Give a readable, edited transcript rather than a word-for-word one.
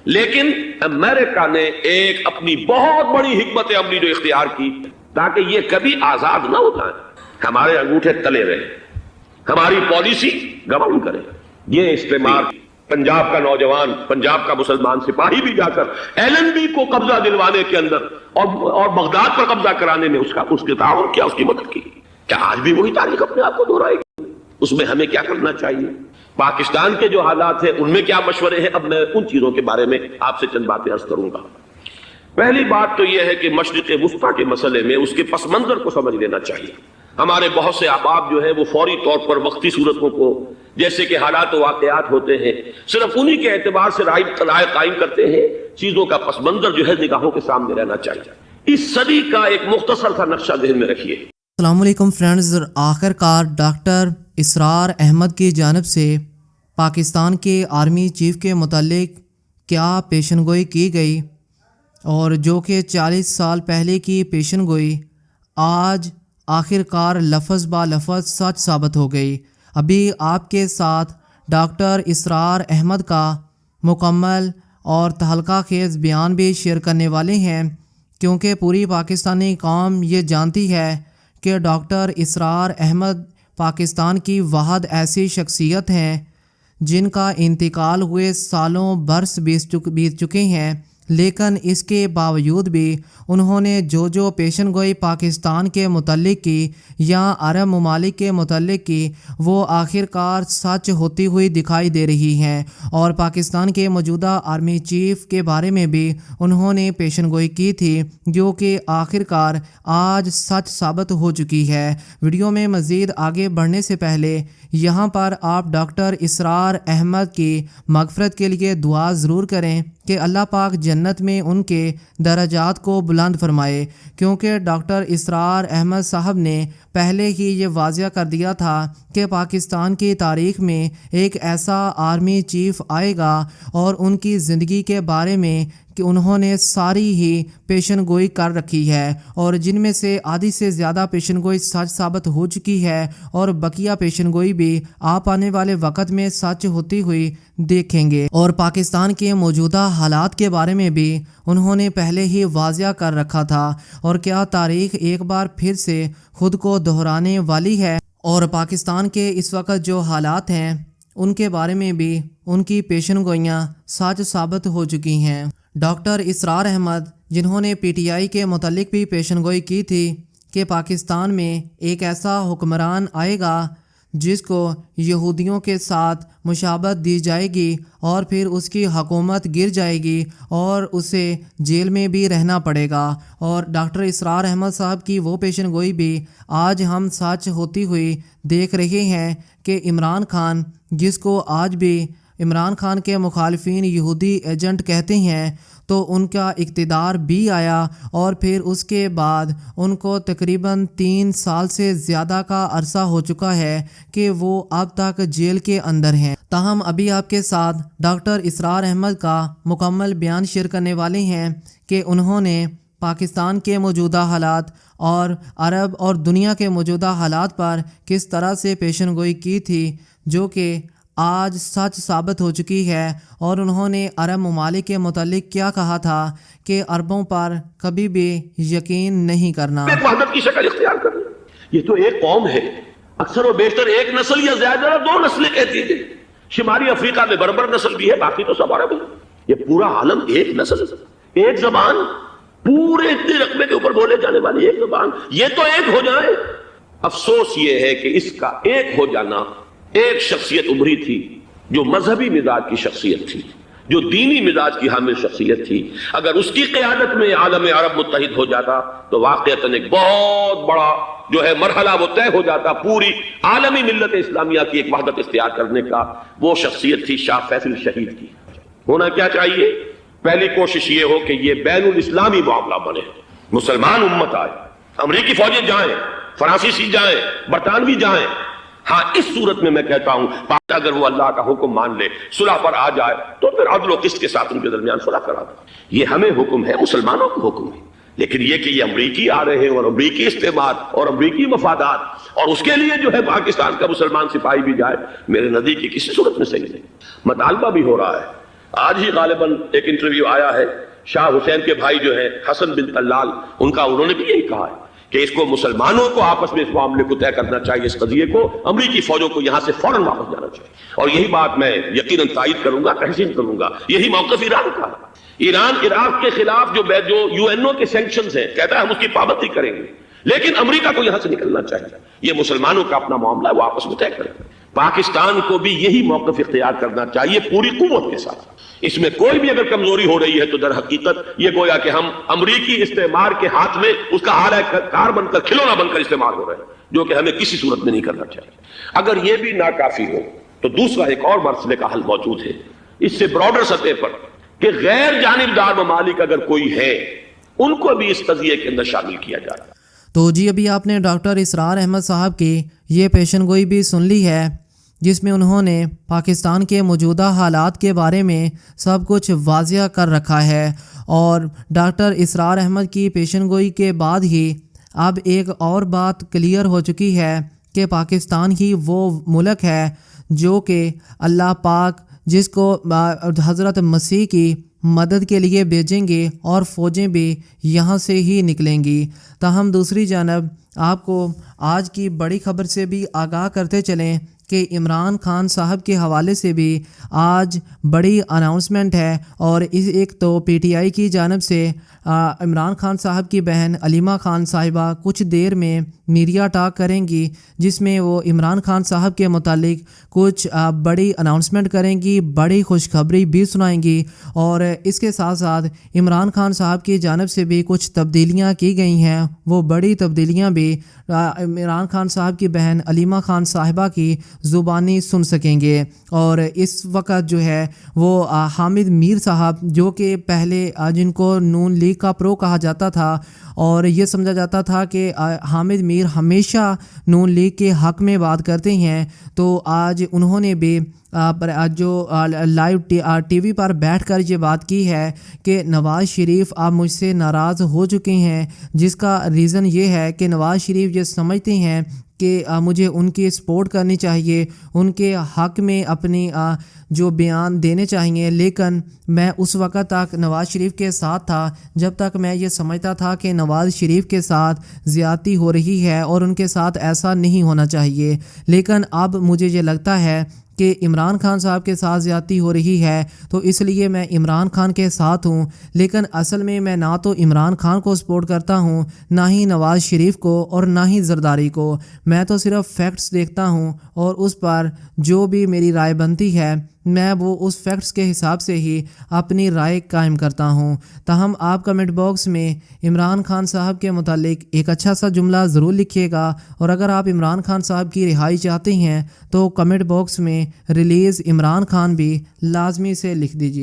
لیکن امریکہ نے ایک اپنی بہت بڑی حکمت عملی جو اختیار کی تاکہ یہ کبھی آزاد نہ ہو جائیں، ہمارے انگوٹھے تلے رہے، ہماری پالیسی گورن کرے۔ یہ استعمار پنجاب کا نوجوان، پنجاب کا مسلمان سپاہی بھی جا کر ایلن بی کو قبضہ دلوانے کے اندر اور بغداد پر قبضہ کرانے میں اس کے تعاون کیا، اس کی مدد کی۔ کیا آج بھی وہی تاریخ اپنے آپ کو دہرائے گی؟ اس میں ہمیں کیا کرنا چاہیے؟ پاکستان کے جو حالات ہیں ان میں کیا مشورے ہیں؟ اب میں ان چیزوں کے بارے میں آپ سے چند باتیں عرض کروں گا۔ پہلی بات تو یہ ہے کہ مشرق وسطیٰ کے مسئلے میں اس کے پس منظر کو سمجھ لینا چاہیے۔ ہمارے بہت سے احباب جو ہے وہ فوری طور پر وقتی صورتوں کو، جیسے کہ حالات و واقعات ہوتے ہیں، صرف انہی کے اعتبار سے رائے قائم کرتے ہیں۔ چیزوں کا پس منظر جو ہے نگاہوں کے سامنے رہنا چاہیے۔ اس صدی کا ایک مختصر سا نقشہ ذہن میں رکھیے۔ السلام علیکم فرینڈز، آخر کار ڈاکٹر اسرار احمد کی جانب سے پاکستان کے آرمی چیف کے متعلق کیا پیشن گوئی کی گئی، اور جو کہ 40 سال پہلے کی پیشن گوئی آج آخر کار لفظ با لفظ سچ ثابت ہو گئی۔ ابھی آپ کے ساتھ ڈاکٹر اسرار احمد کا مکمل اور تہلکہ خیز بیان بھی شیئر کرنے والے ہیں، کیونکہ پوری پاکستانی قوم یہ جانتی ہے کہ ڈاکٹر اسرار احمد پاکستان کی واحد ایسی شخصیت ہیں جن کا انتقال ہوئے سالوں برس بیت چکے ہیں، لیکن اس کے باوجود بھی انہوں نے جو پیشن گوئی پاکستان کے متعلق کی یا عرب ممالک کے متعلق کی، وہ آخر کار سچ ہوتی ہوئی دکھائی دے رہی ہیں۔ اور پاکستان کے موجودہ آرمی چیف کے بارے میں بھی انہوں نے پیشن گوئی کی تھی، جو کہ آخر کار آج سچ ثابت ہو چکی ہے۔ ویڈیو میں مزید آگے بڑھنے سے پہلے یہاں پر آپ ڈاکٹر اسرار احمد کی مغفرت کے لیے دعا ضرور کریں کہ اللہ پاک جنت میں ان کے درجات کو بلند فرمائے، کیونکہ ڈاکٹر اسرار احمد صاحب نے پہلے ہی یہ واضح کر دیا تھا کہ پاکستان کی تاریخ میں ایک ایسا آرمی چیف آئے گا، اور ان کی زندگی کے بارے میں کہ انہوں نے ساری ہی پیشن گوئی کر رکھی ہے، اور جن میں سے آدھی سے زیادہ پیشن گوئی سچ ثابت ہو چکی ہے، اور بقیہ پیشن گوئی بھی آپ آنے والے وقت میں سچ ہوتی ہوئی دیکھیں گے۔ اور پاکستان کے موجودہ حالات کے بارے میں بھی انہوں نے پہلے ہی واضح کر رکھا تھا، اور کیا تاریخ ایک بار پھر سے خود کو دہرانے والی ہے، اور پاکستان کے اس وقت جو حالات ہیں ان کے بارے میں بھی ان کی پیشن گوئیاں سچ ثابت ہو چکی ہیں۔ ڈاکٹر اسرار احمد، جنہوں نے پی ٹی آئی کے متعلق بھی پیشن گوئی کی تھی کہ پاکستان میں ایک ایسا حکمران آئے گا جس کو یہودیوں کے ساتھ مشابہت دی جائے گی، اور پھر اس کی حکومت گر جائے گی اور اسے جیل میں بھی رہنا پڑے گا، اور ڈاکٹر اسرار احمد صاحب کی وہ پیشن گوئی بھی آج ہم سچ ہوتی ہوئی دیکھ رہے ہیں کہ عمران خان، جس کو آج بھی عمران خان کے مخالفین یہودی ایجنٹ کہتے ہیں، تو ان کا اقتدار بھی آیا، اور پھر اس کے بعد ان کو تقریباً 3 سال سے زیادہ کا عرصہ ہو چکا ہے کہ وہ اب تک جیل کے اندر ہیں۔ تاہم ابھی آپ کے ساتھ ڈاکٹر اسرار احمد کا مکمل بیان شیئر کرنے والے ہیں کہ انہوں نے پاکستان کے موجودہ حالات اور عرب اور دنیا کے موجودہ حالات پر کس طرح سے پیشن گوئی کی تھی، جو کہ آج سچ ثابت ہو چکی ہے۔ اور انہوں نے عرب ممالک کے متعلق کیا کہا تھا کہ عربوں پر کبھی بھی یقین نہیں کرنا۔ ایک وحدت کی شکل اختیار کرنا، یہ تو ایک قوم ہے، اکثر و بیشتر ایک نسل یا زیادہ 2 نسلیں کہتی ہیں۔ شمالی افریقہ میں بربر نسل بھی ہے، باقی تو سب عرب ہے۔ یہ پورا عالم ایک نسل، ایک زبان، پورے اتنے رقبے کے اوپر بولے جانے والی ایک زبان، یہ تو ایک ہو جائے۔ افسوس یہ ہے کہ اس کا ایک ہو جانا، ایک شخصیت ابھری تھی جو مذہبی مزاج کی شخصیت تھی، جو دینی مزاج کی حامل شخصیت تھی، اگر اس کی قیادت میں عالم عرب متحد ہو جاتا تو واقعتاً ایک بہت بڑا جو ہے مرحلہ وہ طے ہو جاتا پوری عالمی ملت اسلامیہ کی ایک وحدت اختیار کرنے کا۔ وہ شخصیت تھی شاہ فیصل شہید کی۔ ہونا کیا چاہیے؟ پہلی کوشش یہ ہو کہ یہ بین الاسلامی معاملہ بنے، مسلمان امت آئے، امریکی فوجیں جائیں، فرانسیسی جائیں، برطانوی جائیں۔ ہاں اس صورت میں میں کہتا ہوں اگر وہ اللہ کا حکم مان لے، صلح پر آ جائے، تو پھر عدل و قسط کے ساتھ ان کے درمیان صلح کرا دے۔ یہ ہمیں حکم ہے، مسلمانوں کو حکم ہے۔ لیکن یہ کہ یہ امریکی آ رہے ہیں اور امریکی استعمار اور امریکی مفادات، اور اس کے لیے جو ہے پاکستان کا مسلمان سپاہی بھی جائے، میرے نزدیک کی کسی صورت میں صحیح نہیں۔ مطالبہ بھی ہو رہا ہے آج ہی غالباً ایک انٹرویو آیا ہے شاہ حسین کے بھائی جو ہیں حسن بن طلال، ان کا، انہوں نے بھی یہی کہا ہے کہ اس کو مسلمانوں کو آپس میں اس معاملے کو طے کرنا چاہیے، اس قضیے کو، امریکی فوجوں کو یہاں سے فوراً واپس جانا چاہیے. اور یہی بات میں یقیناً تائید کروں گا، تحسین کروں گا. یہی موقف ایران کا. ایران عراق کے خلاف جو یو این او کے سینکشنز ہیں، کہتا ہے ہم اس کی پابندی کریں گے، لیکن امریکہ کو یہاں سے نکلنا چاہیے. یہ مسلمانوں کا اپنا معاملہ ہے، وہ آپس میں طے کریں. پاکستان کو بھی یہی موقف اختیار کرنا چاہیے پوری قوت کے ساتھ. اس میں کوئی بھی اگر کمزوری ہو رہی ہے تو در حقیقت یہ گویا کہ ہم امریکی استعمار کے ہاتھ میں اس کا حال کار بن کر، کھلونا بن کر استعمال ہو رہے ہیں، جو کہ ہمیں کسی صورت میں نہیں کرنا چاہیے. اگر یہ بھی ناکافی ہو تو دوسرا ایک اور مسئلے کا حل موجود ہے اس سے براڈر سطح پر، کہ غیر جانبدار ممالک اگر کوئی ہے ان کو بھی اس قضیے کے اندر شامل کیا جائے. تو جی ابھی آپ نے ڈاکٹر اسرار احمد صاحب کی یہ پیشن گوئی بھی سن لی ہے، جس میں انہوں نے پاکستان کے موجودہ حالات کے بارے میں سب کچھ واضح کر رکھا ہے. اور ڈاکٹر اسرار احمد کی پیشن گوئی کے بعد ہی اب ایک اور بات کلیئر ہو چکی ہے کہ پاکستان ہی وہ ملک ہے جو کہ اللہ پاک جس کو حضرت مسیح کی مدد کے لیے بھیجیں گے اور فوجیں بھی یہاں سے ہی نکلیں گی. تاہم دوسری جانب آپ کو آج کی بڑی خبر سے بھی آگاہ کرتے چلیں کہ عمران خان صاحب کے حوالے سے بھی آج بڑی اناؤنسمنٹ ہے. اور ایک تو پی ٹی آئی کی جانب سے عمران خان صاحب کی بہن علیمہ خان صاحبہ کچھ دیر میں میڈیا ٹاک کریں گی، جس میں وہ عمران خان صاحب کے متعلق کچھ بڑی اناؤنسمنٹ کریں گی، بڑی خوشخبری بھی سنائیں گی. اور اس کے ساتھ ساتھ عمران خان صاحب کی جانب سے بھی کچھ تبدیلیاں کی گئی ہیں. وہ بڑی تبدیلیاں بھی عمران خان صاحب کی بہن علیمہ خان صاحبہ کی زبانی سن سکیں گے. اور اس وقت جو ہے وہ حامد میر صاحب، جو کہ پہلے جن کو نون لیگ کا پرو کہا جاتا تھا اور یہ سمجھا جاتا تھا کہ حامد میر ہمیشہ نون لیگ کے حق میں بات کرتے ہیں، تو آج انہوں نے بھی جو لائیو ٹی وی پر بیٹھ کر یہ بات کی ہے کہ نواز شریف آپ مجھ سے ناراض ہو چکے ہیں، جس کا ریزن یہ ہے کہ نواز شریف یہ سمجھتے ہیں کہ مجھے ان کی سپورٹ کرنی چاہیے، ان کے حق میں اپنی جو بیان دینے چاہیے. لیکن میں اس وقت تک نواز شریف کے ساتھ تھا جب تک میں یہ سمجھتا تھا کہ نواز شریف کے ساتھ زیادتی ہو رہی ہے اور ان کے ساتھ ایسا نہیں ہونا چاہیے. لیکن اب مجھے یہ لگتا ہے کہ عمران خان صاحب کے ساتھ زیادتی ہو رہی ہے، تو اس لیے میں عمران خان کے ساتھ ہوں. لیکن اصل میں نہ تو عمران خان کو سپورٹ کرتا ہوں، نہ ہی نواز شریف کو، اور نہ ہی زرداری کو. میں تو صرف فیکٹس دیکھتا ہوں اور اس پر جو بھی میری رائے بنتی ہے میں وہ اس فیکٹس کے حساب سے ہی اپنی رائے قائم کرتا ہوں. تاہم آپ کمنٹ باکس میں عمران خان صاحب کے متعلق ایک اچھا سا جملہ ضرور لکھیے گا. اور اگر آپ عمران خان صاحب کی رہائی چاہتے ہیں تو کمنٹ باکس میں ریلیز عمران خان بھی لازمی سے لکھ دیجیے.